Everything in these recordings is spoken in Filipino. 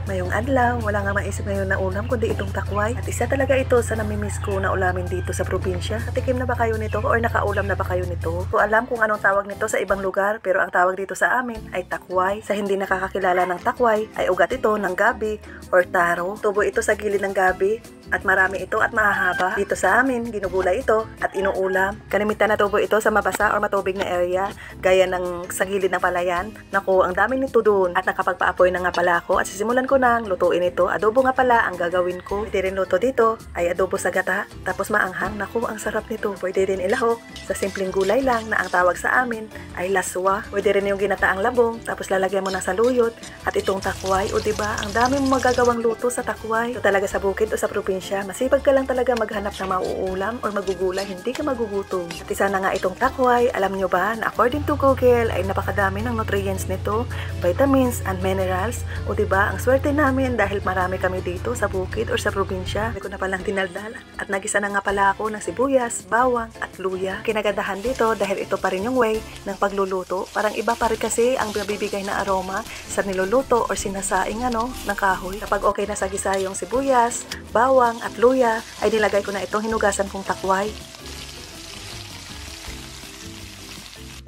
Ngayong adlaw, wala nga maisip ngayon na ulam kundi itong takway. At isa talaga ito sa namimiss ko na ulamin dito sa probinsya. Natikim na ba kayo nito or nakaulam na ba kayo nito? Ko alam kung anong tawag nito sa ibang lugar, pero ang tawag dito sa amin ay takway. Sa hindi nakakakilala ng takway, ay ugat ito ng gabi or taro. Tubo ito sa gilid ng gabi at marami ito at mahahaba. Dito sa amin, ginugulay ito at inuulam. Kalimitan na tubo ito sa mabasa or matubig na area, gaya ng sa gilid ng palayan. Naku, ang dami nito doon. At nakapagpaapoy na nga pala ako at sisimulan ko nang lutuin ito. Adobo nga pala ang gagawin ko. Pwede rin luto dito ay adobo sa gata, tapos maanghang. Naku, ang sarap nito. Pwede rin ilahok sa simpleng gulay lang na ang tawag sa amin ay laswa. Pwede rin yung ginataang labong, tapos lalagyan mo ng saluyot at itong takway. O diba, ang dami mo magagawang luto sa takway. Ito talaga sa bukid o sa probinsya, masipag ka lang talaga maghanap ng mauulam or magugulay, hindi ka magugutom. At isa na nga itong takway, alam nyo ba na according to Google ay napakadami ng nutrients nito, vitamins and minerals. O diba, ang swerte namin dahil marami kami dito sa bukid or sa probinsya. Hindi ko na palang dinaldal at nagisa na nga pala ako ng sibuyas, bawang at luya. Kinagandahan dito dahil ito pa rin yung way ng pagluluto. Parang iba pa rin kasi ang bibigay na aroma sa niluluto or sinasaing ng kahoy. Kapag okay na sa gisa yung sibuyas, bawang at luya, ay nilagay ko na itong hinugasan kong takway.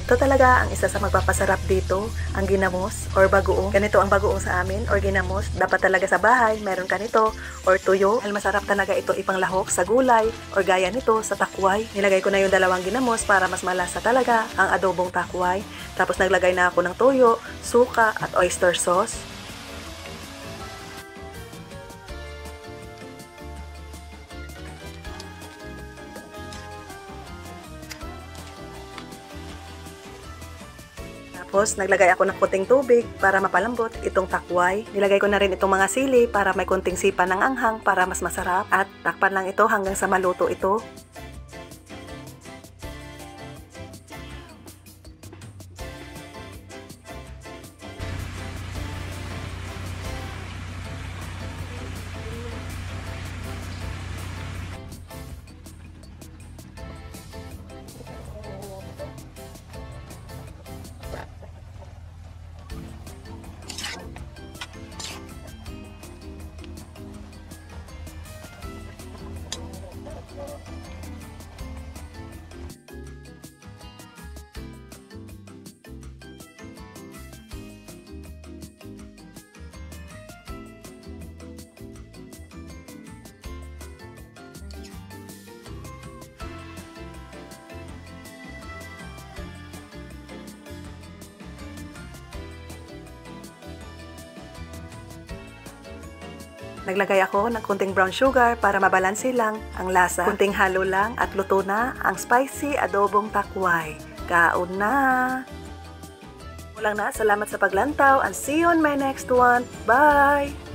Ito talaga ang isa sa magpapasarap dito, ang ginamos or bagoong. Ganito ang bagoong sa amin or ginamos. Dapat talaga sa bahay, meron ka nito or tuyo. Dahil masarap talaga ito ipanglahok sa gulay or gaya nito sa takway. Nilagay ko na yung dalawang ginamos para mas malasa talaga ang adobong takway. Tapos naglagay na ako ng tuyo, suka at oyster sauce. Tapos, naglagay ako ng puting tubig para mapalambot itong takway. Nilagay ko na rin itong mga sili para may kunting sipa ng anghang para mas masarap. At takpan lang ito hanggang sa maluto ito. Naglagay ako ng kunting brown sugar para mabalanse lang ang lasa. Kunting halo lang at luto na ang spicy adobong takway. Kaon na! Walang na, salamat sa paglantaw and see you on my next one. Bye!